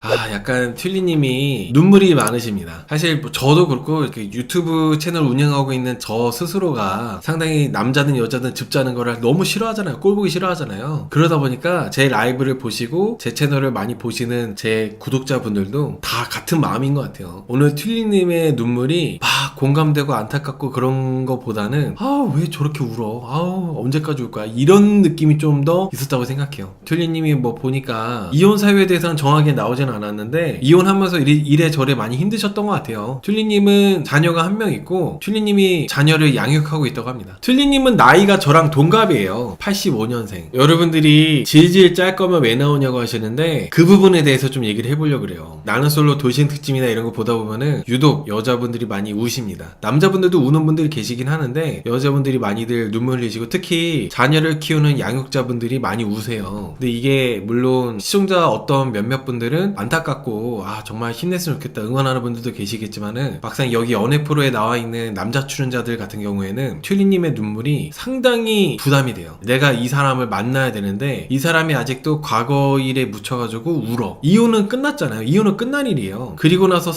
약간 튤리님이 눈물이 많으십니다. 사실 뭐 저도 그렇고 이렇게 유튜브 채널 운영하고 있는 저 스스로가 상당히 남자든 여자든 집 짜는 거를 너무 싫어하잖아요. 꼴 보기 싫어하잖아요. 그러다 보니까 제 라이브를 보시고 제 채널을 많이 보시는 제 구독자분들도 다 같은 마음인 것 같아요. 오늘 튤리님의 눈물이 막 공감되고 안타깝고 그런 거보다는 왜 저렇게 울어? 언제까지 울 거야? 이런 느낌이 좀 더 있었다고 생각해요. 튤리님이 뭐 보니까 이혼 사유에 대해서는 정확하게 나오진 않았는데 이혼하면서 이래저래 많이 힘드셨던 것 같아요. 튤리님은 자녀가 한 명 있고 튤리님이 자녀를 양육하고 있다고 합니다. 튤리님은 나이가 저랑 동갑이에요. 85년생. 여러분들이 질질 짤 거면 왜 나오냐고 하시는데 그 부분에 대해서 좀 얘기를 해보려고 그래요. 나는 솔로 돌싱 특집이나 이런 거 보다 보면은 유독 여자분들이 많이 우십니다. 남자분들도 우는 분들이 계시긴 하는데 여자분들이 많이들 눈물 흘리시고 특히 자녀를 키우는 양육자분들이 많이 우세요. 근데 이게 물론 시청자 어떤 몇몇 분들은 안타깝고 정말 힘냈으면 좋겠다 응원하는 분들도 계시겠지만은 막상 여기 연애 프로에 나와 있는 남자 출연자들 같은 경우에는 튤리님의 눈물이 상당히 부담이 돼요. 내가 이 사람을 만나야 되는데 이 사람이 아직도 과거 일에 묻혀가지고 울어. 이혼은 끝났잖아요. 이혼은 끝난 일이에요. 그리고 나서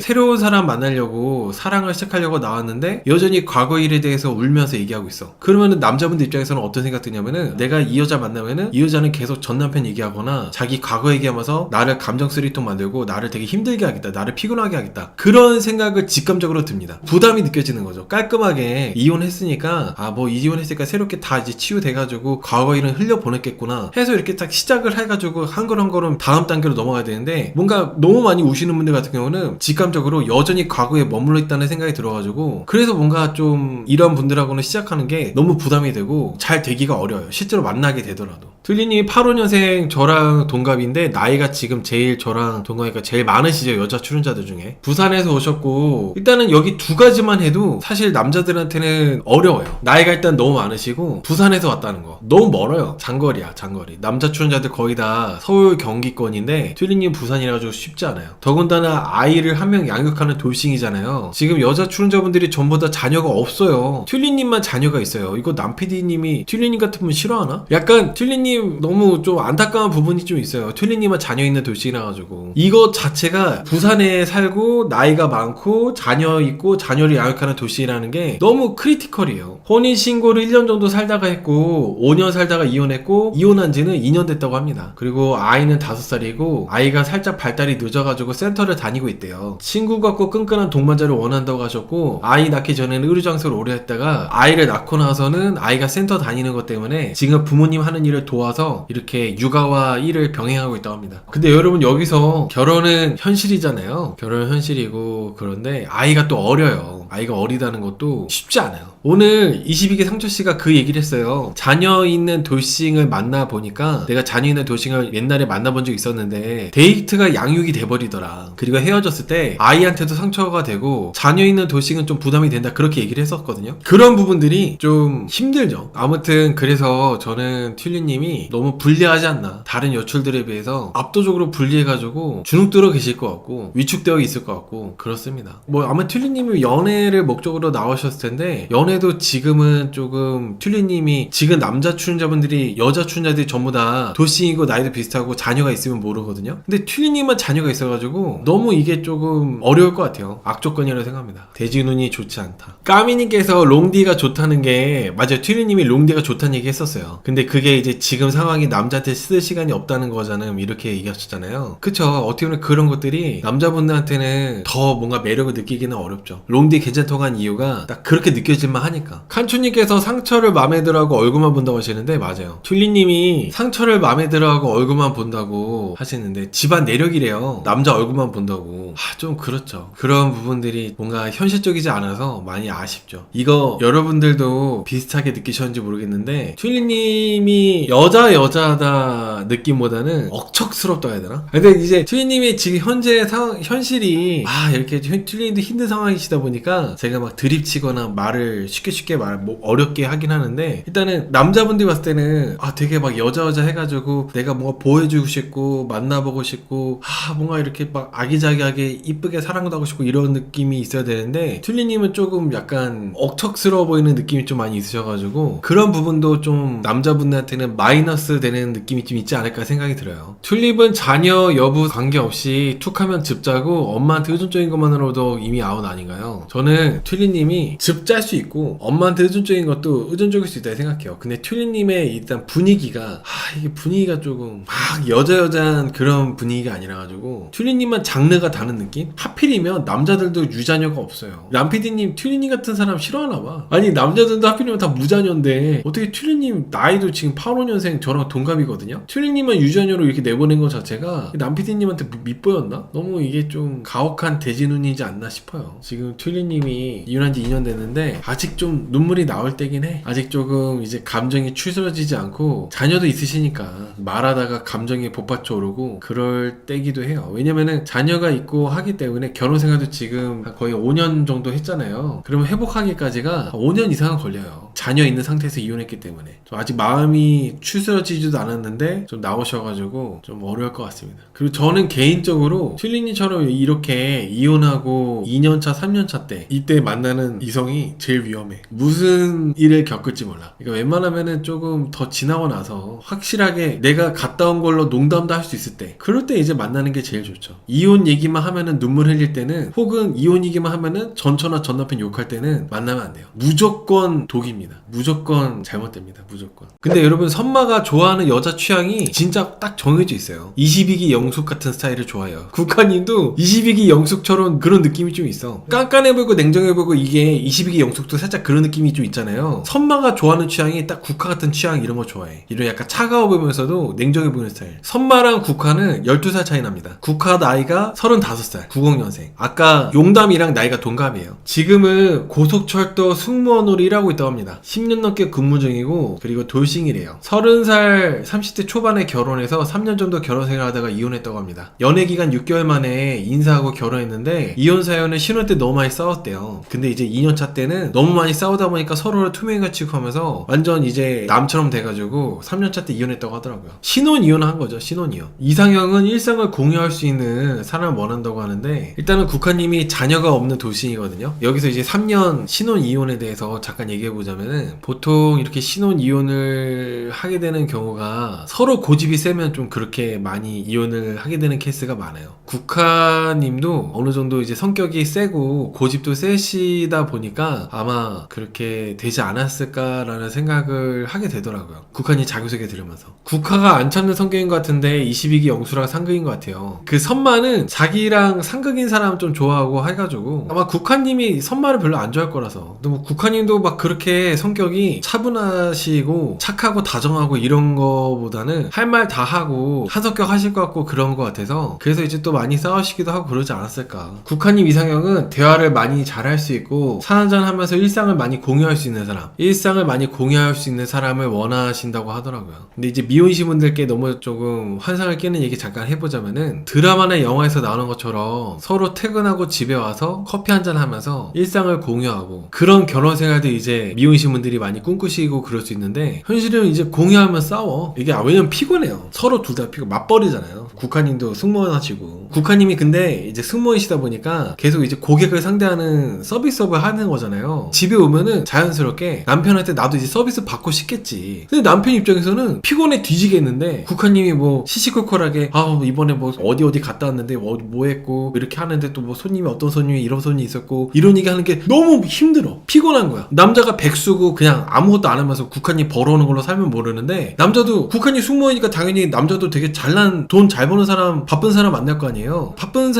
새로운 사람 만나려고 사랑을 시작하려고 나왔는데 여전히 과거 일에 대해서 울면서 얘기하고 있어. 그러면은 남자분들 입장에서는 어떤 생각 드냐면은 내가 이 여자 만나면은 이 여자는 계속 전 남편 얘기하거나 자기 과거 얘기하면서 나를 감정 쓰리통 만들고 나를 되게 힘들게 하겠다, 나를 피곤하게 하겠다, 그런 생각을 직감적으로 듭니다. 부담이 느껴지는 거죠. 깔끔하게 이혼했으니까 이혼했으니까 새롭게 다 이제 치유돼가지고 과거 일은 흘려보냈겠구나 해서 이렇게 딱 시작을 해가지고 한 걸음 다음 단계로 넘어가야 되는데 뭔가 너무 많이 우시는 분들 같은 경우는 직감적으로 여전히 과거에 머물러 있다는 생각이 들어가지고 그래서 뭔가 좀 이런 분들하고는 시작하는 게 너무 부담이 되고 잘 되기가 어려워요. 실제로 만나게 되더라도. 튤리님이 85년생 저랑 동갑인데 나이가 지금 제일 저랑 동갑이니까 제일 많으시죠. 여자 출연자들 중에. 부산에서 오셨고 일단은 여기 두 가지만 해도 사실 남자들한테는 어려워요. 나이가 일단 너무 많으시고 부산에서 왔다는 거 너무 멀어요. 장거리야 장거리. 남자 출연자들 거의 다 서울 경기권인데 튤리님 부산이라가지고 쉽지 않아요. 더군다나 아이를 한 명 양육하는 돌싱이잖아요. 지금 여자 출연자분들이 전부 다 자녀가 없어요. 튤리님만 자녀가 있어요. 이거 남PD님이 튤리님 같은 분 싫어하나? 약간 튤리님 너무 좀 안타까운 부분이 좀 있어요. 튤리님은 자녀 있는 돌싱이라 가지고 이거 자체가 부산에 살고 나이가 많고 자녀 있고 자녀를 양육하는 돌싱이라는 게 너무 크리티컬이에요. 혼인신고를 1년 정도 살다가 했고 5년 살다가 이혼했고 이혼한 지는 2년 됐다고 합니다. 그리고 아이는 5살이고 아이가 살짝 발달이 늦어가지고 센터를 다니고 있대요. 친구 같고 끈끈한 동반자를 원한다고 하셨고 아이 낳기 전에는 의료장소를 오래 했다가 아이를 낳고 나서는 아이가 센터 다니는 것 때문에 지금 부모님 하는 일을 도와서 이렇게 육아와 일을 병행하고 있다고 합니다. 근데 여러분 여기서 결혼은 현실이잖아요. 결혼은 현실이고 그런데 아이가 또 어려요. 아이가 어리다는 것도 쉽지 않아요. 오늘 22기 상철씨가 그 얘기를 했어요. 자녀 있는 돌싱을 만나보니까 내가 자녀 있는 돌싱을 옛날에 만나본 적이 있었는데 데이트가 양육이 돼버리더라. 그리고 헤어졌을 때 아이한테도 상처가 되고 자녀 있는 돌싱은 좀 부담이 된다 그렇게 얘기를 했었거든요. 그런 부분들이 좀 힘들죠. 아무튼 그래서 저는 튤리님이 너무 불리하지 않나. 다른 여출들에 비해서 압도적으로 불리해가지고 주눅 들어 계실 것 같고 위축되어 있을 것 같고 그렇습니다. 아마 튤리님이 연애를 목적으로 나오셨을 텐데 연애도 지금은 조금 튤리님이 지금 남자 출연자분들이 여자 출연자들이 전부 다 돌싱이고 나이도 비슷하고 자녀가 있으면 모르거든요. 근데 튤리님만 자녀가 있어가지고 너무 이게 조금 어려울 것 같아요. 악조건이라고 생각합니다. 대진운이 좋지 않다. 까미님께서 롱디가 좋다는 게 맞아요. 튤리님이 롱디가 좋다는 얘기 했었어요. 근데 그게 이제 지금 상황이 남자한테 쓸 시간이 없다는 거잖아요. 이렇게 얘기하셨잖아요. 그쵸. 어떻게 보면 그런 것들이 남자분들한테는 더 뭔가 매력을 느끼기는 어렵죠. 롱디 괜찮다고 한 이유가 딱 그렇게 느껴질만 하니까. 칸추님께서 상처를 마음에 들어하고 얼굴만 본다고 하시는데 맞아요. 튤리님이 상처를 마음에 들어하고 얼굴만 본다고 하시는데 집안 내력이래요. 남자 얼굴만 본다고. 좀 그렇죠. 그런 부분들이 뭔가 현실적이지 않아서 많이 아쉽죠. 이거 여러분들도 비슷하게 느끼셨는지 모르겠는데 튤리님이 여자다 느낌보다는 억척스럽다 해야 되나? 근데 이제 튤리님이 지금 현재 현실이 이렇게 튤리님도 힘든 상황이시다 보니까 제가 막 드립치거나 말을 쉽게 어렵게 하긴 하는데 일단은 남자분들이 봤을 때는 되게 막 여자 해가지고 내가 뭔가 보여주고 싶고 만나보고 싶고 뭔가 이렇게 막 아기자기하게 남자답게 이쁘게 사랑도 하고 싶고 이런 느낌이 있어야 되는데 튤리님은 조금 약간 억척스러워 보이는 느낌이 좀 많이 있으셔가지고 그런 부분도 좀 남자분들한테는 마이너스 되는 느낌이 좀 있지 않을까 생각이 들어요. 튤립은 자녀 여부 관계없이 툭하면 즙 짜고 엄마한테 의존적인 것만으로도 이미 아웃 아닌가요? 저는 튤리님이 즙 짤 수 있고 엄마한테 의존적인 것도 의존적일 수 있다고 생각해요. 근데 튤리님의 일단 분위기가 이게 분위기가 조금 막 여자여자한 그런 분위기가 아니라가지고 튤리님만 장르가 다른 느낌? 하필이면 남자들도 유자녀가 없어요. 람피디님 튤리님 같은 사람 싫어하나봐. 아니 남자들도 하필이면 다 무자녀인데 어떻게 튤리님 나이도 지금 85년생 저랑 동갑이거든요. 튤리님만 유자녀로 이렇게 내보낸 것 자체가 람피디님한테 밑보였나? 너무 이게 좀 가혹한 대진운이지 않나 싶어요. 지금 튤리님이 이혼한 지 2년 됐는데 아직 좀 눈물이 나올 때긴 해. 아직 조금 이제 감정이 추스러지지 않고 자녀도 있으시니까 말하다가 감정이 복받쳐 오르고 그럴 때기도 해요. 왜냐면은 자녀가 있고 하기 때문에 결혼 생활도 지금 거의 5년 정도 했잖아요. 그러면 회복하기까지가 5년 이상은 걸려요. 자녀 있는 상태에서 이혼했기 때문에 아직 마음이 추스러지지도 않았는데 좀 나오셔가지고 좀 어려울 것 같습니다. 그리고 저는 개인적으로 튤리님처럼 이렇게 이혼하고 2년차 3년차 때 이때 만나는 이성이 제일 위험해. 무슨 일을 겪을지 몰라. 그러니까 웬만하면은 조금 더 지나고 나서 확실하게 내가 갔다 온 걸로 농담도 할 수 있을 때 그럴 때 이제 만나는 게 제일 좋죠. 이혼 얘기만 하면은 눈물 흘릴 때는 혹은 이혼 얘기만 하면은 전처나 전남편 욕할 때는 만나면 안 돼요. 무조건 독입니다. 무조건 잘못됩니다. 무조건. 근데 여러분 선마가 좋아하는 여자 취향이 진짜 딱 정해져 있어요. 22기 영숙 같은 스타일을 좋아해요. 국화님도 22기 영숙처럼 그런 느낌이 좀 있어. 깐깐해 보이고 냉정해 보이고 이게 22기 영숙도 살짝 그런 느낌이 좀 있잖아요. 선마가 좋아하는 취향이 딱 국화 같은 취향 이런 거 좋아해. 이런 약간 차가워 보이면서도 냉정해 보이는 스타일. 선마랑 국화는 12살 차이 납니다. 국화 나이가 35살 90년생. 아까 용담이랑 나이가 동갑이에요. 지금은 고속철도 승무원으로 일하고 있다고 합니다. 10년 넘게 근무 중이고 그리고 돌싱이래요. 30살 30대 초반에 결혼해서 3년 정도 결혼 생활하다가 이혼했다고 합니다. 연애 기간 6개월 만에 인사하고 결혼했는데 이혼 사연은 신혼 때 너무 많이 싸웠대요. 근데 이제 2년차 때는 너무 많이 싸우다 보니까 서로를 투명인간 취급하면서 완전 이제 남처럼 돼가지고 3년차 때 이혼했다고 하더라고요. 신혼 이혼한 거죠. 신혼 이혼. 이상형은 일상을 공유할 수 있는 사람을 원한다고 하는데 일단은 국화님이 자녀가 없는 돌싱이거든요. 여기서 이제 3년 신혼 이혼에 대해서 잠깐 얘기해보자면은 보통 이렇게 신혼 이혼을 하게 되는 경우가 서로 고집이 세면 좀 그렇게 많이 이혼을 하게 되는 케이스가 많아요. 국화님도 어느 정도 이제 성격이 세고 고집도 세시다 보니까 아마 그렇게 되지 않았을까라는 생각을 하게 되더라고요. 국화님 자기소개 들으면서. 국화가 안 참는 성격인 것 같은데 22기 영수랑 상극인 것 같아요. 그 선마는 자기랑 상극인 사람 좀 좋아하고 해가지고 아마 국화님이 선마를 별로 안 좋아할 거라서. 근데 뭐 국화님도 막 그렇게 성격이 차분하시고 착하고 다정하고 이런 거보다는 할 말 다 하고 한 성격 하실 것 같고 그런 것 같아서 그래서 이제 또 많이 싸우시기도 하고 그러지 않았을까. 국화님 이상형은 대화를 많이 잘할 수 있고 차 한잔 하면서 일상을 많이 공유할 수 있는 사람, 일상을 많이 공유할 수 있는 사람을 원하신다고 하더라고요. 근데 이제 미혼이신 분들께 너무 조금 환상을 깨는 얘기 잠깐 해보자면은 드라마나 영화에서 나오는 것처럼 서로 퇴근하고 집에 와서 커피 한잔 하면서 일상을 공유하고 그런 결혼 생활도 이제 미혼이신 분들이 많이 꿈꾸시고 그럴 수 있는데 현실은 이제 공유하면 싸워. 이게 왜냐면 피곤해요. 서로 둘 다 맞벌이잖아요. 국화님도 승무원 하시고 국화님이 근데 이제 승무원이시다 보니까 계속 이제 고객을 상대하는 서비스업을 하는 거잖아요. 집에 오면은 자연스럽게 남편한테 나도 이제 서비스 받고 싶겠지. 근데 남편 입장에서는 피곤해 뒤지겠는데 국화님이 뭐 시시콜콜하게 이번에 뭐 어디 갔다 왔는데 뭐 했고 이렇게 하는데 또 뭐 손님이 어떤 손님이 이런 손님이 있었고 이런 얘기 하는 게 너무 힘들어. 피곤한 거야. 남자가 백수고 그냥 아무것도 안 하면서 국화님 벌어오는 걸로 살면 모르는데 남자도 국화님 승무원이니까 당연히 남자도 되게 잘난 돈 잘 버는 사람 바쁜 사람 만날 거 아니에요. 바쁜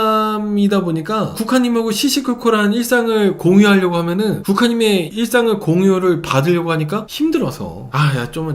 사람이다 보니까 국화님하고 시시콜콜한 일상을 공유하려고 하면은 국화님의 일상을 공유를 받으려고 하니까 힘들어서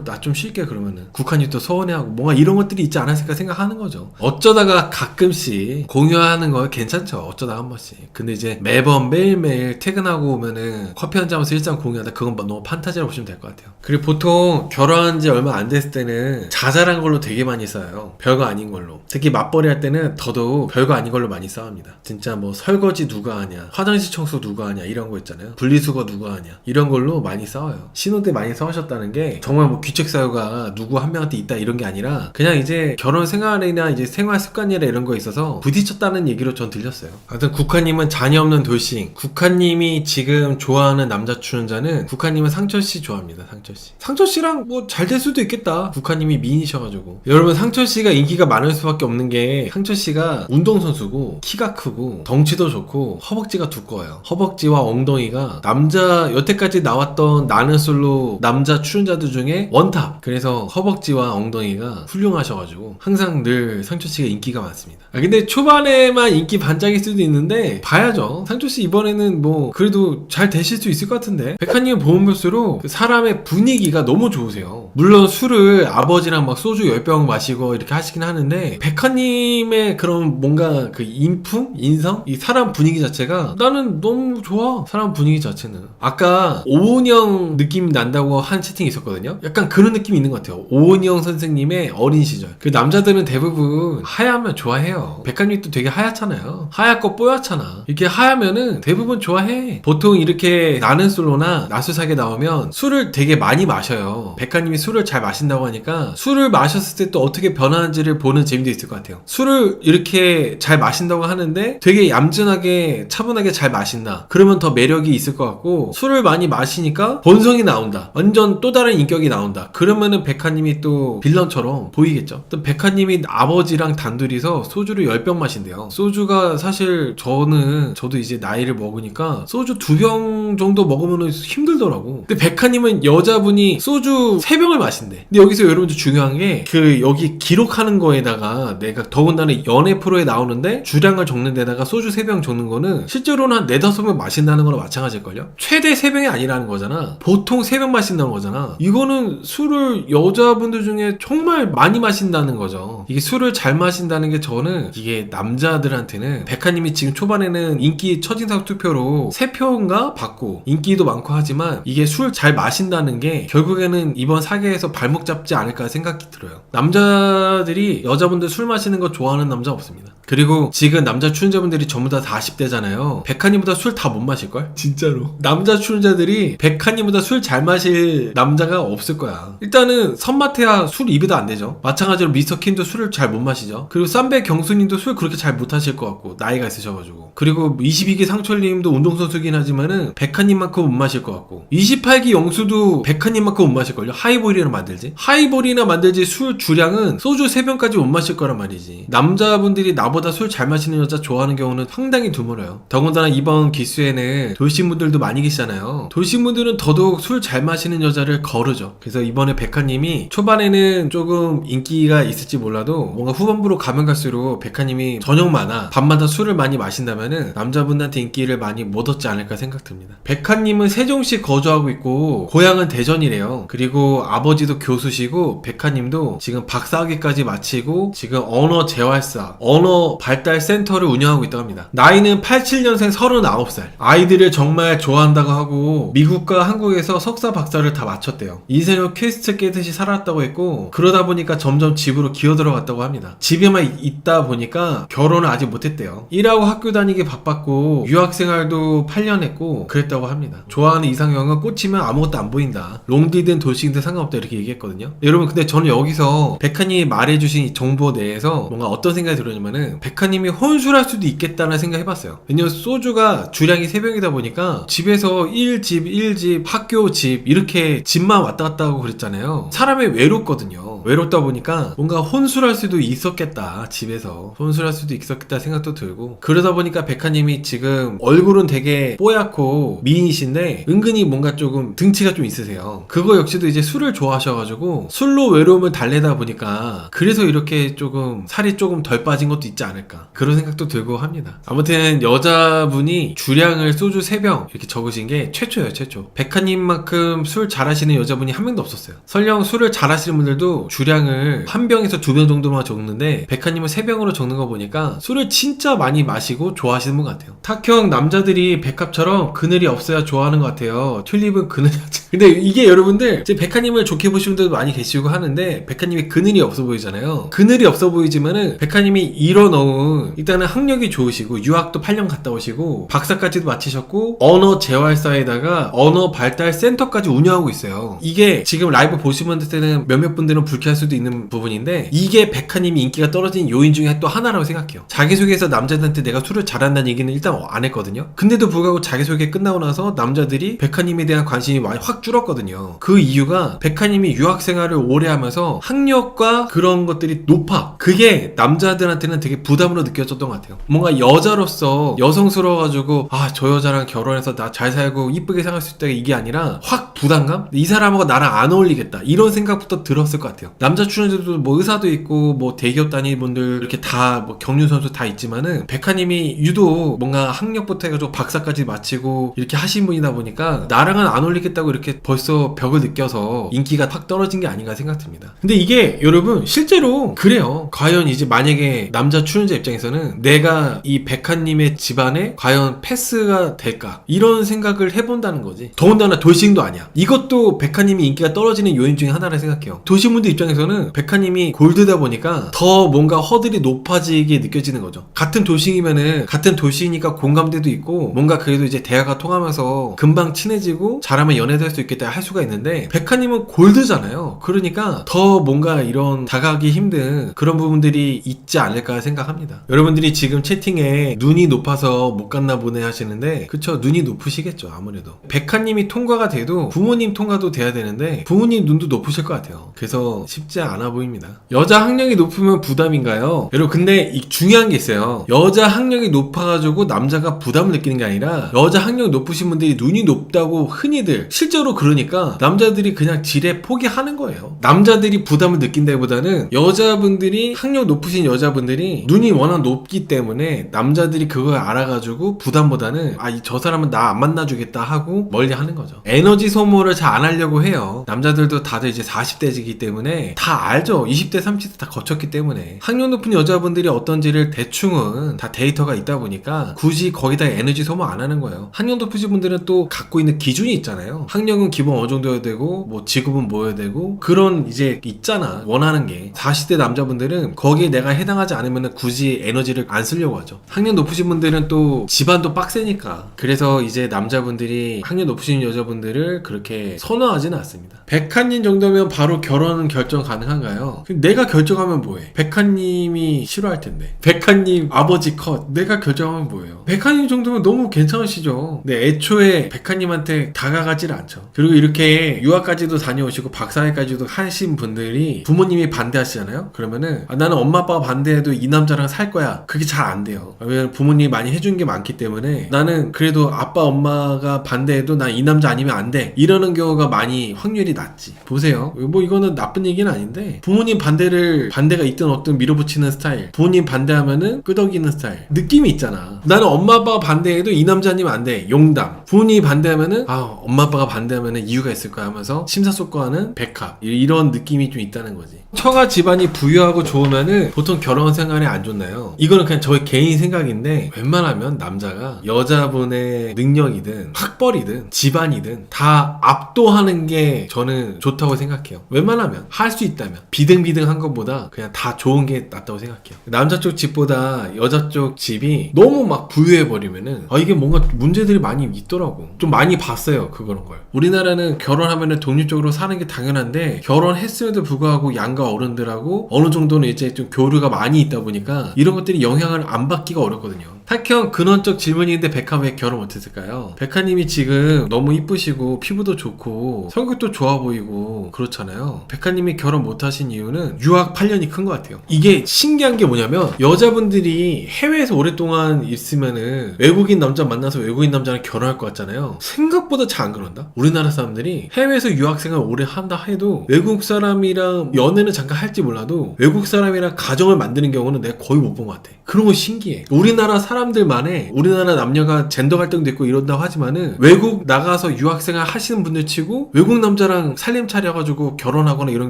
나 좀 쉴게 그러면은 국화님 또 서운해하고 뭔가 이런 것들이 있지 않았을까 생각하는 거죠. 어쩌다가 가끔씩 공유하는 거 괜찮죠. 어쩌다가 한 번씩. 근데 이제 매번 매일매일 퇴근하고 오면은 커피 한잔 하면서 일상 공유하다 그건 너무 판타지라고 보시면 될 것 같아요. 그리고 보통 결혼한 지 얼마 안 됐을 때는 자잘한 걸로 되게 많이 싸워요. 별거 아닌 걸로. 특히 맞벌이 할 때는 더더욱 별거 아닌 걸로 많이 싸웁니다. 진짜 뭐 설거지 누가 하냐, 화장실 청소 누가 하냐 이런 거 있잖아요. 분리수거 누가 하냐 이런 걸로 많이 싸워요. 신혼 때 많이 싸우셨다는 게 정말 뭐 귀책 사유가 누구 한 명한테 있다 이런 게 아니라 그냥 이제 결혼 생활이나 이제 생활 습관이나 이런 거 있어서 부딪혔다는 얘기로 전 들렸어요. 하여튼 국화님은 자녀 없는 돌싱. 국화님이 지금 좋아하는 남자 출연자는 국화님은 상철씨 좋아합니다. 상철씨. 상철씨랑 뭐 잘 될 수도 있겠다. 국화님이 미인이셔가지고. 여러분 상철씨가 인기가 많을 수밖에 없는 게 상철씨가 운동선수고 키가 크고 덩치도 좋고 허벅지가 두꺼워요. 허벅지와 엉덩이가 남자 여태까지 나왔던 나는 솔로 남자 출연자들 중에 원탑. 그래서 허벅지와 엉덩이가 훌륭하셔가지고 항상 늘 상철씨가 인기가 많습니다. 근데 초반에만 인기 반짝일 수도 있는데 봐야죠. 상철씨 이번에는 뭐 그래도 잘 되실 수 있을 것 같은데. 백화님은 보면 볼수록 사람의 분위기가 너무 좋으세요. 물론 술을 아버지랑 막 소주 10병 마시고 이렇게 하시긴 하는데 백화님의 그런 뭔가 그 인품? 인성? 이 사람 분위기 자체가 나는 너무 좋아. 사람 분위기 자체는. 아까 오은영 느낌이 난다고 한 채팅이 있었거든요. 약간 그런 느낌이 있는 것 같아요. 오은영 선생님의 어린 시절. 그 남자들은 대부분 하얗면 좋아해요. 백화님도 되게 하얗잖아요. 하얗고 뽀얗잖아. 이렇게 하얗면은 대부분 좋아해. 보통 이렇게 나는 솔로나 나수사계 나오면 술을 되게 많이 마셔요. 백화님이 술을 잘 마신다고 하니까 술을 마셨을 때 또 어떻게 변하는지를 보는 재미도 있을 것 같아요. 술을 이렇게 잘 마신다고 하는데 되게 얌전하게 차분하게 잘 마신다. 그러면 더 매력이 있을 것 같고, 술을 많이 마시니까 본성이 나온다. 완전 또 다른 인격이 나온다. 그러면은 백화님이 또 빌런처럼 보이겠죠. 또 백화님이 아버지랑 단둘이서 소주를 10병 마신대요. 소주가 사실 저도 이제 나이를 먹으니까 소주 2병 정도 먹으면 힘들더라고. 근데 백화님은 여자분이 소주 3병을 마신대. 근데 여기서 여러분들 중요한 게 그 여기 기록하는 거에다가 내가 더군다나 연애 프로에 나오는데 주량을 적는 데다가 소주 3병 적는 거는 실제로는 한 4-5병 마신다는 거랑 마찬가지일걸요? 최대 3병이 아니라는 거잖아. 보통 3병 마신다는 거잖아. 이거는 술을 여자분들 중에 정말 많이 마신다는 거죠. 이게 술을 잘 마신다는 게 저는 이게 남자들한테는 백화님이 지금 초반에는 인기 첫인상 투표로 3표인가 받고 인기도 많고 하지만 이게 술 잘 마신다는 게 결국에는 이번 사계에서 발목 잡지 않을까 생각이 들어요. 남자들이 여자분들 술 마시는 거 좋아하는 남자 없습니다. 그리고 지금 남자 출연자분들이 전부 다 40대잖아요. 백화님보다 술 다 못 마실걸? 진짜로. 남자 출연자들이 백화님보다 술 잘 마실 남자가 없을 거야. 일단은 선마태야 술 입에도 안 되죠. 마찬가지로 미스터킨도 술을 잘 못 마시죠. 그리고 쌈배 경수님도 술 그렇게 잘 못 하실 것 같고 나이가 있으셔가지고. 그리고 22기 상철님도 운동선수긴 하지만은 백화님만큼 못 마실 것 같고 28기 영수도 백화님만큼 못 마실걸요. 하이볼이나 만들지? 하이볼이나 만들지 술 주량은 소주 3병까지 못 마실 거란 말이지. 남자분들이 나보다 술 잘 마시는 여자 좋아하는 경우는 상당히 드물어요. 더군다나 이번 기수에는 돌싱분들도 많이 계시잖아요. 돌싱분들은 더더욱 술 잘 마시는 여자를 거르죠. 그래서 이번에 백화님이 초반에는 조금 인기가 있을지 몰라도 뭔가 후반부로 가면 갈수록 백화님이 저녁마다 밤마다 술을 많이 마신다면은 남자분한테 인기를 많이 못 얻지 않을까 생각됩니다. 백화님은 세종시 거주하고 있고 고향은 대전이래요. 그리고 아버지도 교수시고 백화님도 지금 박사학위까지 마치고 지금 언어 재활사, 언어 발달 센터를 운영하고 있다고 합니다. 나이는 87년생 39살. 아이들을 정말 좋아한다고 하고 미국과 한국에서 석사 박사를 다 마쳤대요. 인생을 퀘스트 깨듯이 살았다고 했고 그러다 보니까 점점 집으로 기어들어갔다고 합니다. 집에만 있다 보니까 결혼을 아직 못했대요. 일하고 학교 다니기 바빴고 유학생활도 8년 했고 그랬다고 합니다. 좋아하는 이상형은 꽂히면 아무것도 안 보인다. 롱디든 돌싱든 상관없다 이렇게 얘기했거든요. 여러분 근데 저는 여기서 백화님이 말해주신 이 정보 내에서 뭔가 어떤 생각이 들었냐면은 백화님이 혼술할 수도 있겠다는 생각 해봤어요. 왜냐면 소주가 주량이 3병이다 보니까 집에서 1집, 학교 집 이렇게 집만 왔다 갔다 하고 그랬잖아요. 사람이 외롭거든요. 외롭다 보니까 뭔가 혼술할 수도 있었겠다. 집에서 혼술할 수도 있었겠다 생각도 들고 그러다 보니까 백화님이 지금 얼굴은 되게 뽀얗고 미인이신데 은근히 뭔가 조금 등치가 좀 있으세요. 그거 역시도 이제 술을 좋아하셔가지고 술로 외로움을 달래다 보니까 그래서 이렇게 조금 살이 조금 덜 빠진 것도 있지 않을까 그런 생각도 들고 합니다. 아무튼 여자분이 주량을 소주 3병 이렇게 적으신 게 최초예요. 최초. 백화님만큼 술 잘하시는 여자분이 한 명도 없었어요. 설령 술을 잘하시는 분들도 주량을 1병에서 2병 정도만 적는데 백화님은 3병으로 적는 거 보니까 술을 진짜 많이 마시고 좋아하시는 분 같아요. 탁형 남자들이 백합처럼 그늘이 없어야 좋아하는 것 같아요. 튤립은 그늘이 근데 이게 여러분들 이제 백화님을 좋게 보시는 분들도 많이 계시고 하는데 백화님이 그늘이 없어 보이잖아요. 그늘이 없어 보이지만은 백화님이 이뤄놓은 일단은 학력이 좋으시고 유학도 8년 갔다 오시고 박사까지도 마치셨고 언어 재활사에다가 언어 발달 센터까지 운영하고 있어요. 이게 지금 라이브 보시면 때는 몇몇 분들은 불쾌할 수도 있는 부분인데 이게 백화님이 인기가 떨어진 요인 중에 또 하나라고 생각해요. 자기소개에서 남자들한테 내가 술을 잘한다는 얘기는 일단 안 했거든요. 근데도 불구하고 자기소개 끝나고 나서 남자들이 백화님에 대한 관심이 많이 확 줄었거든요. 그 이유가 백화님이 유학생활을 오래 하면서 학력과 그런 것들이 높아. 그게 남자들한테는 되게 부담으로 느껴졌던 것 같아요. 뭔가 여자로서 여성스러워가지고 아 저 여자랑 결혼해서 나 잘 살고 이쁘게 생활할 수 있다 이게 아니라 확 부담감? 이 사람하고 나랑 안 어울리겠다 이런 생각부터 들었을 것 같아요. 남자 출연자들도 뭐 의사도 있고 뭐 대기업 다니는 분들 이렇게 다 뭐 경륜 선수 다 있지만은 백화님이 유독 뭔가 학력부터 해가지고 박사까지 마치고 이렇게 하신 분이다 보니까 나랑은 안 어울리겠다고 이렇게 벌써 벽을 느껴서 인기가 확 떨어진 게 아닌가 생각됩니다. 근데 이게 여러분 실제로 그래요. 과연 이제 만약에 남자 출연자 입장에서는 내가 이 백화님의 집안에 과연 패스가 될까 이런 생각을 해본다는 거지. 더군다나 돌싱도 아니야. 이것도 백화님이 인기가 떨어지는 요인 중에 하나라 생각해요. 돌싱분들 입장에서는 백화님이 골드다 보니까 더 뭔가 허들이 높아지게 느껴지는 거죠. 같은 돌싱이면은 같은 돌싱이니까 공감대도 있고 뭔가 그래도 이제 대화가 통하면서 금방 친해지고 잘하면 연애도 할 수 있겠다 할 수가 있는데 백화님은 골드잖아요. 그러니까 더 뭔가 이런 다가가기 힘든 그런 부분들이 있지 않을까 생각합니다. 여러분들이 지금 채팅에 눈이 높아서 못 갔나 보네 하시는데 그쵸, 눈이 높으시겠죠. 아무래도 백화님이 통과가 돼도 부모님 통과도 돼야 되는데 부모님 눈도 높으실 것 같아요. 그래서 쉽지 않아 보입니다. 여자 학력이 높으면 부담인가요? 여러분 근데 중요한 게 있어요. 여자 학력이 높아가지고 남자가 부담을 느끼는 게 아니라 여자 학력이 높으신 분들이 눈이 높다고 흔히들 실제로 그러니까 남자들이 그냥 지레 포기하는 거예요. 남자들이 부담을 느낀다기보다는 여자분들이 학력 높으신 여자분들이 눈이 워낙 높기 때문에 남자들이 그걸 알아가지고 부담보다는 아 저 사람은 나 안 만나주겠다 하고 멀리 하는 거죠. 에너지 소모를 잘 안 하려고 해요. 남자들도 다들 이제 40대이기 때문에 다 알죠. 20대 30대 다 거쳤기 때문에 학력 높은 여자분들이 어떤지를 대충은 다 데이터가 있다 보니까 굳이 거기다 에너지 소모 안 하는 거예요. 학력 높으신 분들은 또 갖고 있는 기준이 있잖아요. 학력은 기본 어느 정도여야 되고 뭐 직업은 뭐여야 되고 그런 이제 있잖아. 원하는 게 40대 남자분들은 거기에 내가 해당하지 않으면 굳이 에너지를 안 쓰려고 하죠. 학력 높으신 분들은 또 집안도 빡세니까 그래서 이제 남자분들이 학력 높으신 여자분들을 그렇게 선호하지는 않습니다. 백한님 정도면 바로 결혼 결정 가능한가요? 내가 결정하면 뭐해? 백한님이 싫어할 텐데. 백한님 아버지 컷 내가 결정하면 뭐예요? 백한님 정도면 너무 괜찮으시죠? 근데 애초에 백한님한테 다가가질 않죠. 그리고 이렇게 유학까지도 다녀오시고 박사회까지도 하신 분들이 부모님이 반대하시잖아요? 그러면은 나는 엄마 아빠가 반대해도 이 남자랑 살 거야. 그게 잘 안 돼요. 왜냐면 부모님이 많이 해준 게 많기 때문에 나는 그래도 아빠 엄마가 반대해도 난 이 남자 아니면 안 돼. 이러는 경우가 많이 확률이 낮지. 보세요. 뭐 이거는 나쁜 얘기는 아닌데 부모님 반대가 있든 없든 밀어붙이는 스타일, 부모님 반대하면은 끄덕이는 스타일 느낌이 있잖아. 나는 엄마 아빠가 반대해도 이 남자 아니면 안 돼. 용담. 부모님이 반대하면은 엄마 아빠가 반대하면은 이유가 있을 거야 하면서 심사숙고하는 백합. 이런 느낌이 좀 있다는 거지. 처가 집안이 부유하고 좋으면은 보통 결혼 생활에 안 좋나요? 이거는 그냥 저의 개인 생각인데 웬만하면 남자가 여자분의 능력이든 학벌이든 집안이든 다 압도하는 게 저는 좋다고 생각해요. 웬만하면 할 수 있다면 비등비등한 것보다 그냥 다 좋은 게 낫다고 생각해요. 남자 쪽 집보다 여자 쪽 집이 너무 막 부유해버리면은 이게 뭔가 문제들이 많이 있더라고. 좀 많이 봤어요. 그런 걸. 우리나라는 결혼하면은 독립적으로 사는 게 당연한데 결혼했음에도 불구하고 양가 어른들하고 어느 정도는 이제 좀 교류가 많이 있다 보니까 이런 것들이 영향을 안 받기가 어렵거든요. 탁형 근원적 질문인데 백화 왜 결혼 못했을까요? 백화님이 지금 너무 이쁘시고 피부도 좋고 성격도 좋아 보이고 그렇잖아요. 백화님이 결혼 못하신 이유는 유학 8년이 큰 것 같아요. 이게 신기한 게 뭐냐면 여자분들이 해외에서 오랫동안 있으면은 외국인 남자 만나서 외국인 남자랑 결혼할 것 같잖아요. 생각보다 잘 안 그런다? 우리나라 사람들이 해외에서 유학생활 오래 한다 해도 외국 사람이랑 연애는 잠깐 할지 몰라도 외국 사람이랑 가정을 만드는 경우는 내가 거의 못 본 것 같아. 그런 거 신기해. 우리나라 사람 사람들만의 우리나라 남녀가 젠더 갈등도 있고 이런다고 하지만은 외국 나가서 유학생활 하시는 분들 치고 외국 남자랑 살림 차려가지고 결혼하거나 이런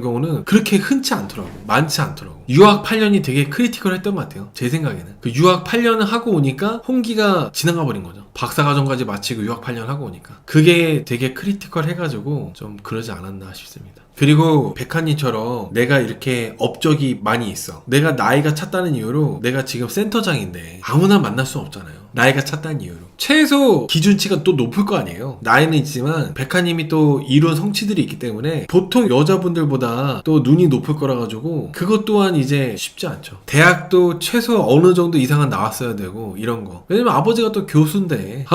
경우는 그렇게 흔치 않더라고. 많지 않더라고. 유학 8년이 되게 크리티컬 했던 것 같아요. 제 생각에는. 그 유학 8년을 하고 오니까 홍기가 지나가 버린 거죠. 박사과정까지 마치고 유학 8년 하고 오니까. 그게 되게 크리티컬 해가지고 좀 그러지 않았나 싶습니다. 그리고 백한이처럼 내가 이렇게 업적이 많이 있어. 내가 나이가 찼다는 이유로 내가 지금 센터장인데 아무나 만날 수 없잖아요. 나이가 찼다는 이유로. 최소 기준치가 또 높을 거 아니에요. 나이는 있지만 백하님이 또 이룬 성취들이 있기 때문에 보통 여자분들보다 또 눈이 높을 거라 가지고 그것 또한 이제 쉽지 않죠. 대학도 최소 어느 정도 이상은 나왔어야 되고 이런 거. 왜냐면 아버지가 또 교수인데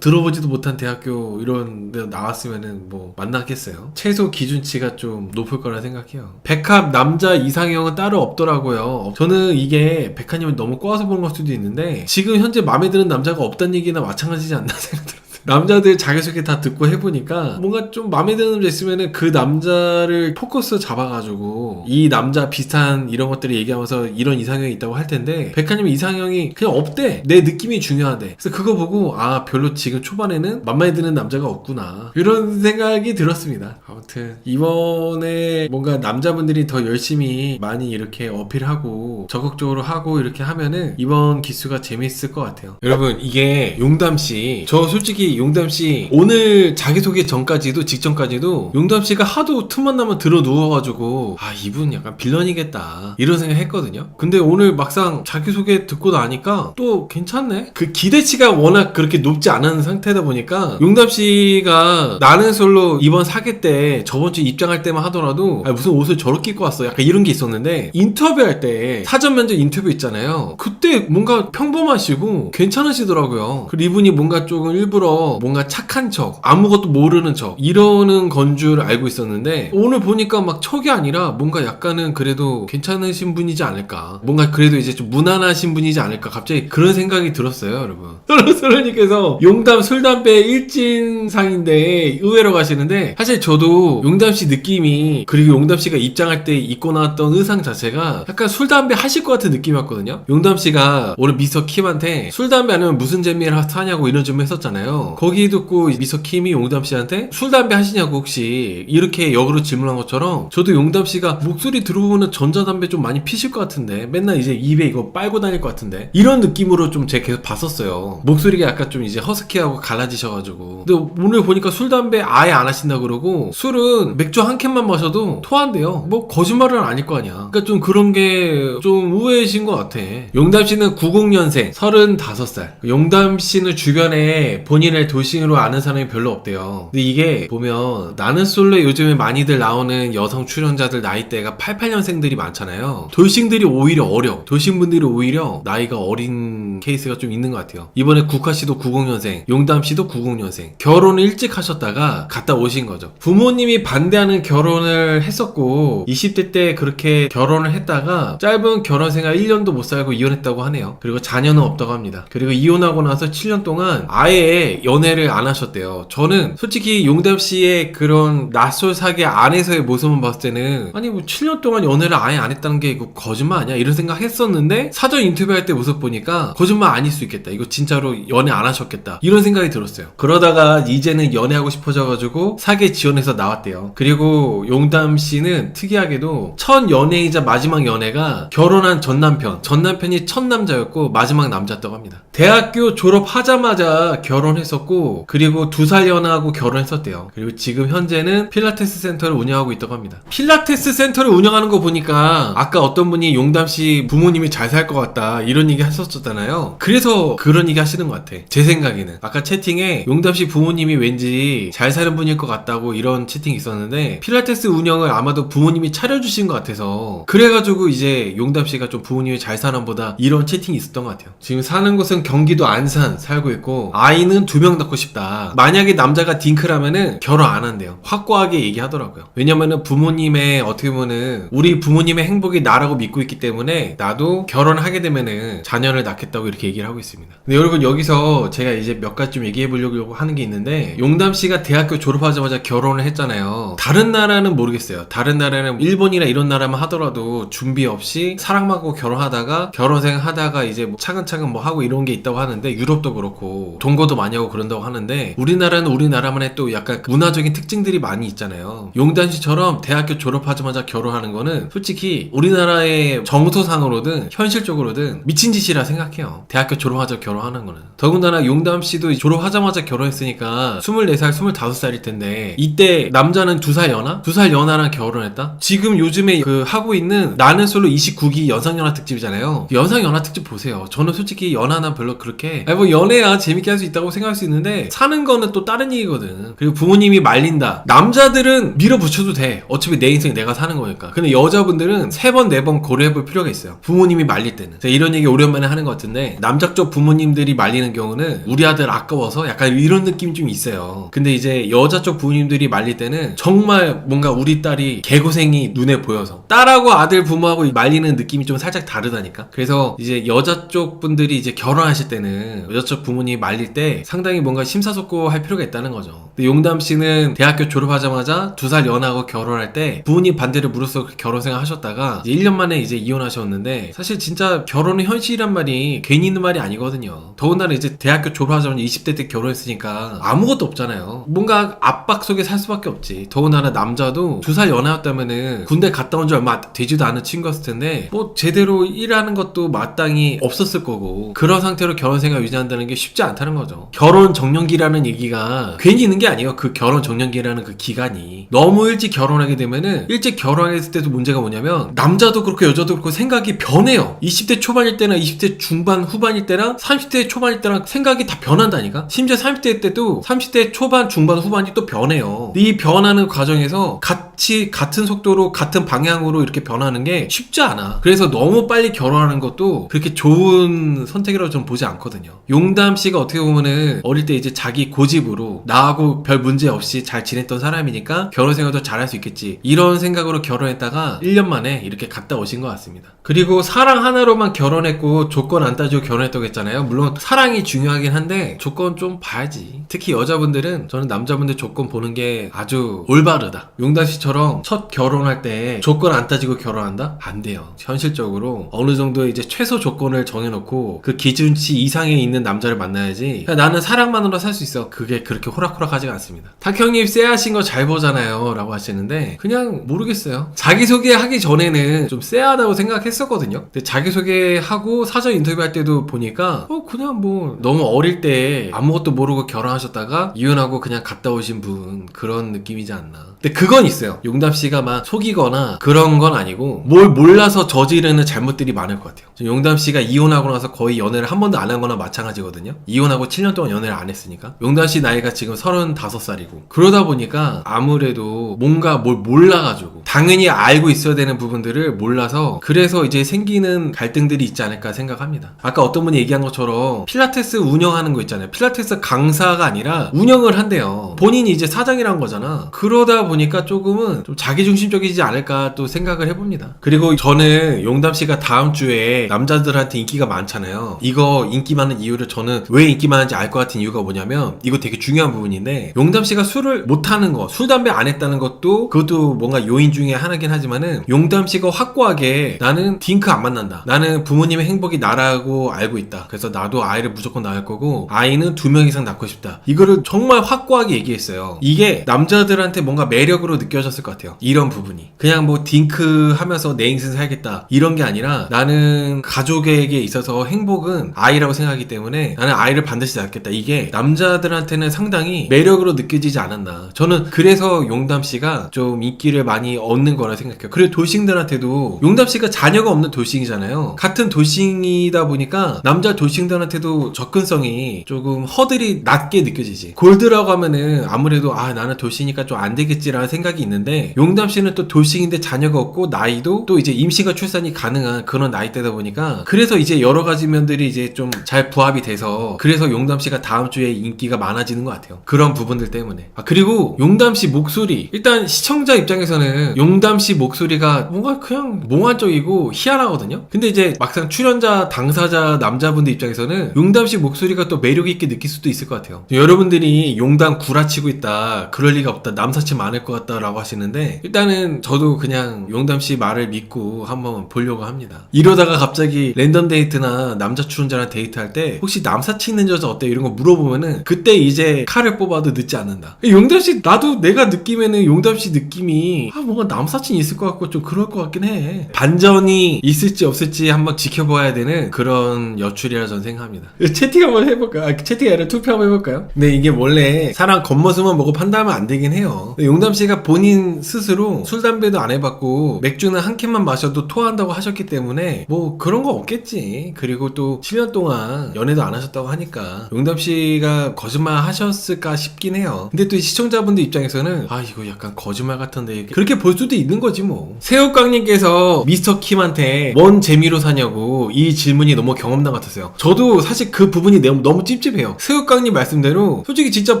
들어보지도 못한 대학교 이런 데 나왔으면은 뭐 만났겠어요. 최소 기준치가 좀 높을 거라 생각해요. 백합 남자 이상형은 따로 없더라고요. 저는 이게 백하님을 너무 꼬아서 보는 걸 수도 있는데 지금 현재 마음에 드는 남자가 없다는 얘기나 마찬가지지 않나 생각들어요. 남자들 자기소개 다 듣고 해보니까 뭔가 좀 마음에 드는 남자 있으면은 그 남자를 포커스 잡아가지고 이 남자 비슷한 이런 것들을 얘기하면서 이런 이상형이 있다고 할 텐데 백하님 이상형이 그냥 없대. 내 느낌이 중요하대. 그래서 그거 보고 아 별로 지금 초반에는 맘에 드는 남자가 없구나 이런 생각이 들었습니다. 아무튼 이번에 뭔가 남자분들이 더 열심히 많이 이렇게 어필하고 적극적으로 하고 이렇게 하면은 이번 기수가 재밌을 것 같아요. 여러분 이게 용담씨 저 솔직히 용담씨 오늘 자기소개 전까지도 직전까지도 용담씨가 하도 틈만 나면 들어 누워가지고 아 이분 약간 빌런이겠다 이런 생각 했거든요. 근데 오늘 막상 자기소개 듣고 나니까 또 괜찮네. 그 기대치가 워낙 그렇게 높지 않은 상태다 보니까 용담씨가 나는 솔로 이번 사계 때 저번주 입장할 때만 하더라도 아 무슨 옷을 저렇게 입고 왔어 약간 이런 게 있었는데 인터뷰할 때 사전 면접 인터뷰 있잖아요. 그때 뭔가 평범하시고 괜찮으시더라고요. 그리고 이분이 뭔가 조금 일부러 뭔가 착한 척 아무것도 모르는 척 이러는 건 줄 알고 있었는데 오늘 보니까 막 척이 아니라 뭔가 약간은 그래도 괜찮으신 분이지 않을까, 뭔가 그래도 이제 좀 무난하신 분이지 않을까 갑자기 그런 생각이 들었어요. 여러분 솔로님께서 용담 술담배 일진상인데 의외로 가시는데 사실 저도 용담씨 느낌이 그리고 용담씨가 입장할 때 입고 나왔던 의상 자체가 약간 술담배 하실 것 같은 느낌이었거든요. 용담씨가 오늘 미스터 킴한테 술담배 안 하면 무슨 재미를 하냐고 이런 질문 했었잖아요. 거기 듣고 미스터 킴이 용담씨한테 술담배 하시냐고 혹시 이렇게 역으로 질문한 것처럼 저도 용담씨가 목소리 들어보면 전자담배 좀 많이 피실 것 같은데 맨날 이제 입에 이거 빨고 다닐 것 같은데 이런 느낌으로 좀 제가 계속 봤었어요. 목소리가 약간 좀 이제 허스키하고 갈라지셔가지고. 근데 오늘 보니까 술담배 아예 안 하신다 그러고 술은 맥주 한 캔만 마셔도 토한대요. 뭐 거짓말은 아닐 거 아니야. 그러니까 좀 그런 게 좀 우회신 것 같아. 용담씨는 90년생 35살. 용담씨는 주변에 본인을 돌싱으로 아는 사람이 별로 없대요. 근데 이게 보면 나는 솔로에 요즘에 많이들 나오는 여성 출연자들 나이대가 88년생들이 많잖아요. 돌싱들이 오히려 어려. 돌싱분들이 오히려 나이가 어린 케이스가 좀 있는 것 같아요. 이번에 국화씨도 90년생, 용담씨도 90년생. 결혼을 일찍 하셨다가 갔다 오신 거죠. 부모님이 반대하는 결혼을 했었고 20대 때 그렇게 결혼을 했다가 짧은 결혼생활 1년도 못 살고 이혼했다고 하네요. 그리고 자녀는 없다고 합니다. 그리고 이혼하고 나서 7년 동안 아예 연애를 안 하셨대요. 저는 솔직히 용담씨의 그런 낯설 사계 안에서의 모습을 봤을 때는 아니 뭐 7년 동안 연애를 아예 안 했다는 게 이거 거짓말 아니야? 이런 생각 했었는데 사전 인터뷰할 때 모습 보니까 거짓말 아닐 수 있겠다. 이거 진짜로 연애 안 하셨겠다. 이런 생각이 들었어요. 그러다가 이제는 연애하고 싶어져가지고 사계 지원해서 나왔대요. 그리고 용담씨는 특이하게도 첫 연애이자 마지막 연애가 결혼한 전남편이 첫 남자였고 마지막 남자였다고 합니다. 대학교 졸업하자마자 결혼했었고 그리고 2살 연하고 결혼했었대요. 그리고 지금 현재는 필라테스 센터를 운영하고 있다고 합니다. 필라테스 센터를 운영하는 거 보니까 아까 어떤 분이 용담씨 부모님이 잘 살 것 같다 이런 얘기 하셨잖아요. 그래서 그런 얘기 하시는 것 같아. 제 생각에는 아까 채팅에 용담씨 부모님이 왠지 잘 사는 분일 것 같다고 이런 채팅이 있었는데 필라테스 운영을 아마도 부모님이 차려주신 것 같아서 그래가지고 이제 용담씨가 좀 부모님이 잘 사는 보다 이런 채팅이 있었던 것 같아요. 지금 사는 곳은 경기도 안산 살고 있고 아이는 2명 2명 낳고 싶다. 만약에 남자가 딩크라면은 결혼 안 한대요. 확고하게 얘기하더라고요. 왜냐면은 부모님의 어떻게 보면은 우리 부모님의 행복이 나라고 믿고 있기 때문에 나도 결혼하게 되면은 자녀를 낳겠다고 이렇게 얘기를 하고 있습니다. 근데 여러분 여기서 제가 이제 몇 가지 좀 얘기해 보려고 하는 게 있는데, 용담 씨가 대학교 졸업하자마자 결혼을 했잖아요. 다른 나라는 모르겠어요. 다른 나라는 일본이나 이런 나라만 하더라도 준비 없이 사랑만 하고 결혼하다가 결혼생 하다가 이제 뭐 차근차근 뭐 하고 이런 게 있다고 하는데, 유럽도 그렇고 동거도 많이 하고 그런다고 하는데, 우리나라는 우리나라만의 또 약간 문화적인 특징들이 많이 있잖아요. 용담 씨처럼 대학교 졸업하자마자 결혼하는 거는 솔직히 우리나라의 정서상으로든 현실적으로든 미친 짓이라 생각해요. 대학교 졸업하자마자 결혼하는 거는. 더군다나 용담 씨도 졸업하자마자 결혼했으니까 24살, 25살일 텐데, 이때 남자는 2살 연하? 2살 연하랑 결혼했다? 지금 요즘에 그 하고 있는 나는 솔로 29기 연상연하 특집이잖아요. 연상연하 특집 보세요. 저는 솔직히 연하나 별로 그렇게 뭐 연애야 재밌게 할 수 있다고 생각할 수 있는데, 사는 거는 또 다른 얘기거든. 그리고 부모님이 말린다. 남자들은 밀어붙여도 돼. 어차피 내 인생 내가 사는 거니까. 근데 여자분들은 3번, 4번 고려해볼 필요가 있어요. 부모님이 말릴 때는. 제가 이런 얘기 오랜만에 하는 것 같은데, 남자 쪽 부모님들이 말리는 경우는 우리 아들 아까워서 약간 이런 느낌이 좀 있어요. 근데 이제 여자 쪽 부모님들이 말릴 때는 정말 뭔가 우리 딸이 개고생이 눈에 보여서, 딸하고 아들 부모하고 말리는 느낌이 좀 살짝 다르다니까. 그래서 이제 여자 쪽 분들이 이제 결혼하실 때는 여자 쪽 부모님이 말릴 때 상당히 뭔가 심사숙고할 필요가 있다는 거죠. 근데 용담 씨는 대학교 졸업하자마자 2살 연하고 결혼할 때 부모님 반대를 무릅쓰고 결혼 생활 하셨다가 이제 1년 만에 이제 이혼하셨는데, 사실 진짜 결혼은 현실이란 말이 괜히 있는 말이 아니거든요. 더군다나 이제 대학교 졸업하자마자 20대 때 결혼했으니까 아무것도 없잖아요. 뭔가 압박 속에 살 수밖에 없지. 더군다나 남자도 2살 연하였다면은 군대 갔다 온 지 얼마 되지도 않은 친구였을 텐데 뭐 제대로 일하는 것도 마땅히 없었을 거고, 그런 상태로 결혼 생활 유지한다는 게 쉽지 않다는 거죠. 결혼 정년기라는 얘기가 괜히 있는 게 아니에요. 그 결혼 정년기라는 그 기간이 너무 일찍 결혼하게 되면은, 일찍 결혼했을 때도 문제가 뭐냐면 남자도 그렇고 여자도 그렇고 생각이 변해요. 20대 초반일 때나 20대 중반 후반일 때랑 30대 초반일 때랑 생각이 다 변한다니까. 심지어 30대 때도 30대 초반 중반 후반이 또 변해요. 이 변하는 과정에서 같은 속도로 같은 방향으로 이렇게 변하는 게 쉽지 않아. 그래서 너무 빨리 결혼하는 것도 그렇게 좋은 선택이라고 좀 보지 않거든요. 용담 씨가 어떻게 보면은 어릴 때 이제 자기 고집으로 나하고 별 문제 없이 잘 지냈던 사람이니까 결혼 생활도 잘할 수 있겠지, 이런 생각으로 결혼했다가 1년 만에 이렇게 갔다 오신 것 같습니다. 그리고 사랑 하나로만 결혼했고 조건 안 따지고 결혼했다고 했잖아요. 물론 사랑이 중요하긴 한데 조건 좀 봐야지. 특히 여자분들은, 저는 남자분들 조건 보는 게 아주 올바르다. 용담 씨처럼 첫 결혼할 때 조건 안 따지고 결혼한다? 안 돼요. 현실적으로 어느 정도 이제 최소 조건을 정해놓고 그 기준치 이상에 있는 남자를 만나야지. 그러니까 나는 사랑만으로 살 수 있어, 그게 그렇게 호락호락하지가 않습니다. 탁형님 쎄하신 거 잘 보잖아요 라고 하시는데, 그냥 모르겠어요. 자기소개하기 전에는 좀 쎄하다고 생각했었거든요. 근데 자기소개하고 사전 인터뷰할 때도 보니까 그냥 뭐 너무 어릴 때 아무것도 모르고 결혼하셨다가 이혼하고 그냥 갔다 오신 분, 그런 느낌이지 않나. 근데 그건 있어요. 용담 씨가 막 속이거나 그런 건 아니고 뭘 몰라서 저지르는 잘못들이 많을 것 같아요. 용담 씨가 이혼하고 나서 거의 연애를 한 번도 안 한 거나 마찬가지거든요. 이혼하고 7년 동안 연애를 안 했으니까. 용담 씨 나이가 지금 35살이고 그러다 보니까 아무래도 뭔가 뭘 몰라가지고, 당연히 알고 있어야 되는 부분들을 몰라서 그래서 이제 생기는 갈등들이 있지 않을까 생각합니다. 아까 어떤 분이 얘기한 것처럼 필라테스 운영하는 거 있잖아요. 필라테스 강사가 아니라 운영을 한대요. 본인이 이제 사장이란 거잖아. 그러다 보니까 조금은 좀 자기중심적이지 않을까 또 생각을 해봅니다. 그리고 저는 용담 씨가 다음 주에 남자들한테 인기가 많잖아요. 이거 인기 많은 이유를, 저는 왜 인기 많은지 알 것 같은 이유가 뭐냐면, 이거 되게 중요한 부분인데, 용담 씨가 술을 못하는 거, 술 담배 안 했다는 것도 그것도 뭔가 요인 중에 하나긴 하지만은, 용담 씨가 확고하게 나는 딩크 안 만난다, 나는 부모님의 행복이 나라고 알고 있다, 그래서 나도 아이를 무조건 낳을 거고 아이는 2명 이상 낳고 싶다, 이거를 정말 확고하게 얘기했어요. 이게 남자들한테 뭔가 매력으로 느껴졌을 것 같아요. 이런 부분이 그냥 뭐 딩크 하면서 내 인생 살겠다 이런 게 아니라, 나는 가족에게 있어서 행복은 아이라고 생각하기 때문에 나는 아이를 반드시 낳겠다, 이게 남자들한테는 상당히 매력으로 느껴지지 않았나. 저는 그래서 용담 씨가 좀 인기를 많이 얻는 거라 생각해요. 그리고 돌싱들한테도 용담씨가 자녀가 없는 돌싱이잖아요. 같은 돌싱이다 보니까 남자 돌싱들한테도 접근성이 조금 허들이 낮게 느껴지지. 골드라고 하면은 아무래도 나는 돌싱이니까 좀 안 되겠지라는 생각이 있는데, 용담씨는 또 돌싱인데 자녀가 없고 나이도 또 이제 임신과 출산이 가능한 그런 나이대다 보니까, 그래서 이제 여러 가지 면들이 이제 좀 잘 부합이 돼서 그래서 용담씨가 다음 주에 인기가 많아지는 것 같아요. 그런 부분들 때문에. 그리고 용담씨 목소리, 일단 시청자 입장에서는 용담씨 목소리가 뭔가 그냥 몽환적이고 희한하거든요. 근데 이제 막상 출연자 당사자 남자분들 입장에서는 용담씨 목소리가 또 매력있게 느낄 수도 있을 것 같아요. 여러분들이 용담 구라치고 있다, 그럴 리가 없다, 남사친 많을 것 같다 라고 하시는데, 일단은 저도 그냥 용담씨 말을 믿고 한번 보려고 합니다. 이러다가 갑자기 랜덤 데이트나 남자 출연자랑 데이트할 때 혹시 남사친 있는 여자 어때? 이런 거 물어보면은 그때 이제 칼을 뽑아도 늦지 않는다. 용담씨, 나도 내가 느낌에는 용담씨 느낌이 뭔가 남사친 있을 것 같고 좀 그럴 것 같긴 해. 반전이 있을지 없을지 한번 지켜봐야 되는 그런 여출이라 저는 생각합니다. 채팅 한번 해볼까요? 채팅이 아니라 투표 한번 해볼까요? 근데 이게 원래 사람 겉모습만 보고 판단하면 안 되긴 해요. 용담씨가 본인 스스로 술 담배도 안 해봤고 맥주는 한 캔만 마셔도 토한다고 하셨기 때문에 뭐 그런 거 없겠지. 그리고 또 7년 동안 연애도 안 하셨다고 하니까 용담씨가 거짓말 하셨을까 싶긴 해요. 근데 또 시청자분들 입장에서는 이거 약간 거짓말 같은데, 그렇게 볼 수도 있는 거지 뭐. 새우깡님께서 미스터 킴한테 뭔 재미로 사냐고 이 질문이 너무 경험담 같았어요. 저도 사실 그 부분이 너무 찝찝해요. 새우깡님 말씀대로 솔직히 진짜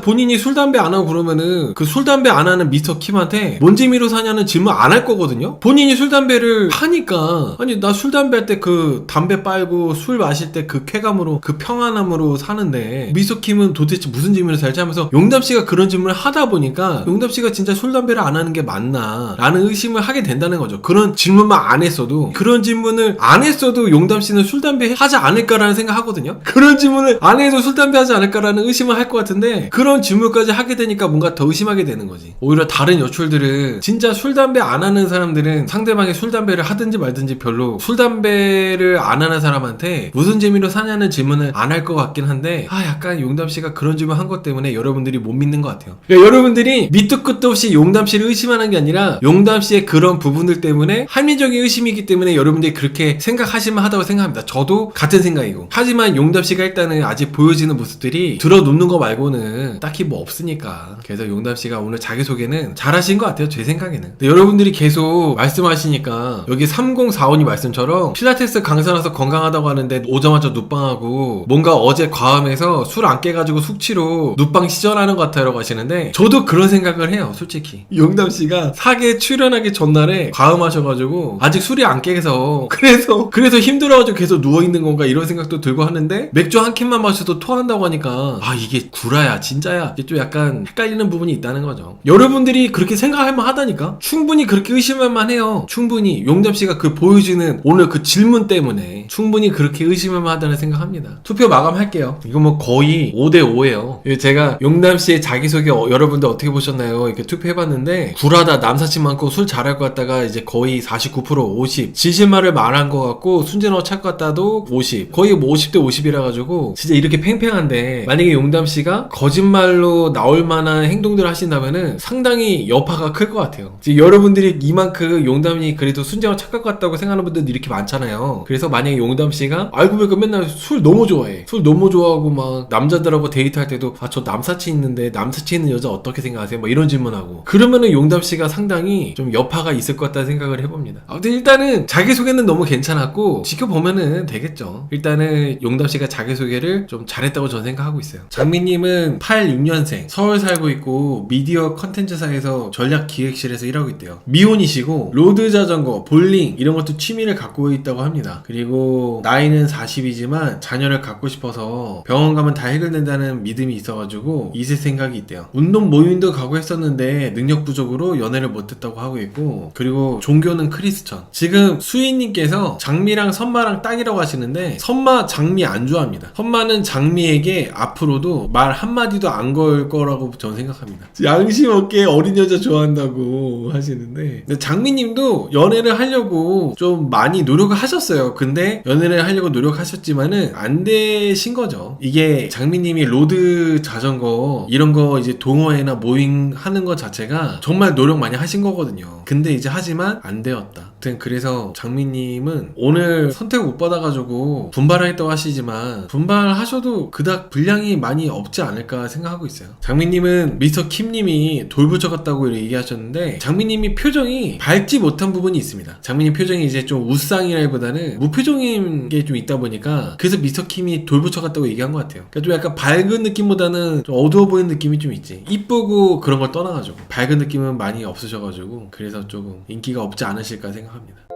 본인이 술 담배 안 하고 그러면은 그 술 담배 안 하는 미스터 킴한테 뭔 재미로 사냐는 질문 안 할 거거든요. 본인이 술 담배를 하니까, 아니 나 술 담배 할 때 그 담배 빨고 술 마실 때 그 쾌감으로, 그 평안함으로 사는데 미스터 킴은 도대체 무슨 질문을 살지 하면서 용담씨가 그런 질문을 하다 보니까 용담씨가 진짜 술 담배를 안 하는 게 맞나 라는 의심을 하게 된다는 거죠. 그런 질문만 안 했어도, 그런 질문을 안 했어도 용담씨는 술 담배 하지 않을까라는 생각하거든요. 그런 질문을 안 해도 술 담배 하지 않을까라는 의심을 할 것 같은데, 그런 질문까지 하게 되니까 뭔가 더 의심하게 되는 거지. 오히려 다른 여출들은 진짜 술 담배 안 하는 사람들은 상대방이 술 담배를 하든지 말든지 별로 술 담배를 안 하는 사람한테 무슨 재미로 사냐는 질문을 안 할 것 같긴 한데, 약간 용담씨가 그런 질문 한 것 때문에 여러분들이 못 믿는 것 같아요. 그러니까 여러분들이 밑도 끝도 없이 용담씨를 의심하는 게 아니라 용담씨의 그런 부분들 때문에 합리적인 의심이기 때문에 여러분들이 그렇게 생각하실만 하다고 생각합니다. 저도 같은 생각이고. 하지만 용담씨가 일단은 아직 보여지는 모습들이 들어눕는 거 말고는 딱히 뭐 없으니까. 그래서 용담씨가 오늘 자기소개는 잘하신 것 같아요, 제 생각에는. 근데 여러분들이 계속 말씀하시니까 여기 3045님 말씀처럼 필라테스 강사라서 건강하다고 하는데 오자마자 눕방하고 뭔가 어제 과음해서 술 안 깨가지고 숙취로 눕방 시전하는 것 같아요 라고 하시는데, 저도 그런 생각을 해요. 솔직히 용담씨가 사계 출연하기 전날에 과음하셔가지고 아직 술이 안 깨서 그래서 힘들어가지고 계속 누워있는 건가 이런 생각도 들고 하는데, 맥주 한 캔만 마셔도 토한다고 하니까 이게 구라야 진짜야, 이게 좀 약간 헷갈리는 부분이 있다는 거죠. 여러분들이 그렇게 생각할만 하다니까. 충분히 그렇게 의심할만 해요. 충분히 용담씨가 그 보여주는 오늘 그 질문 때문에 충분히 그렇게 의심할만 하다는 생각합니다. 투표 마감할게요. 이거 뭐 거의 5대5예요 제가 용담씨의 자기소개 여러분들 어떻게 보셨나요? 이렇게 투표해봤는데, 구라다, 남사친 많고 술 잘할 것 같다가 이제 거의 49% 50, 진실말을 말한 것 같고 순진하고 찰 것 같다도 50, 거의 뭐 50대 50이라 가지고 진짜 이렇게 팽팽한데, 만약에 용담씨가 거짓말로 나올 만한 행동들을 하신다면은 상당히 여파가 클 것 같아요. 지금 여러분들이 이만큼 용담이 그래도 순진하고 착할 것 같다고 생각하는 분들도 이렇게 많잖아요. 그래서 만약에 용담씨가 알고 보니까 맨날 술 너무 좋아해, 술 너무 좋아하고 막 남자들하고 데이트할 때도 저 남사친 있는데 남사친 있는 여자 어떻게 생각하세요? 뭐 이런 질문하고 그러면은 용담씨가 상당히 좀 여파가 있을 것 같다는 생각을 해봅니다. 아무튼 일단은 자기소개는 너무 괜찮았고 지켜보면은 되겠죠. 일단은 용담씨가 자기소개를 좀 잘했다고 저는 생각하고 있어요. 장미님은 86년생, 서울 살고 있고 미디어 컨텐츠사에서 전략기획실에서 일하고 있대요. 미혼이시고 로드 자전거, 볼링 이런 것도 취미를 갖고 있다고 합니다. 그리고 나이는 40이지만 자녀를 갖고 싶어서 병원 가면 다 해결된다는 믿음이 있어가지고 있을 생각이 있대요. 운동 모임도 가고 했었는데 능력 부족으로 연애를 못했다고 하고 있고, 그리고 종교는 크리스천. 지금 수인님께서 장미랑 선마랑 딱이라고 하시는데, 선마 장미 안 좋아합니다. 선마는 장미에게 앞으로도 말 한마디도 안 걸 거라고 저는 생각합니다. 양심 없게 어린 여자 좋아한다고 하시는데, 장미님도 연애를 하려고 좀 많이 노력을 하셨어요. 근데 연애를 하려고 노력하셨지만은 안 되신 거죠. 이게 장미님이 로드 자전거 이런 거 이제 동호회나 모임 하는 것 자체가 정말 노력 많이 하신 거거든요. 근데 이제 하지만 안 되었다. 아무튼 그래서 장미님은 오늘 선택 못 받아가지고 분발하겠다고 하시지만 분발하셔도 그닥 분량이 많이 없지 않을까 생각하고 있어요. 장미님은 미스터 킴님이 돌부처 같다고 얘기하셨는데 장미님이 표정이 밝지 못한 부분이 있습니다. 장미님 표정이 이제 좀 우상이라기보다는 무표정인 게 좀 있다 보니까 그래서 미스터 킴이 돌부처 같다고 얘기한 것 같아요. 그러니까 좀 약간 밝은 느낌보다는 좀 어두워 보이는 느낌이 좀 있지. 이쁘고 그런 걸 떠나가지고 밝은 느낌은 많이 없으셔가지고 그래서 조금 인기가 없지 않으실까 생각합니다.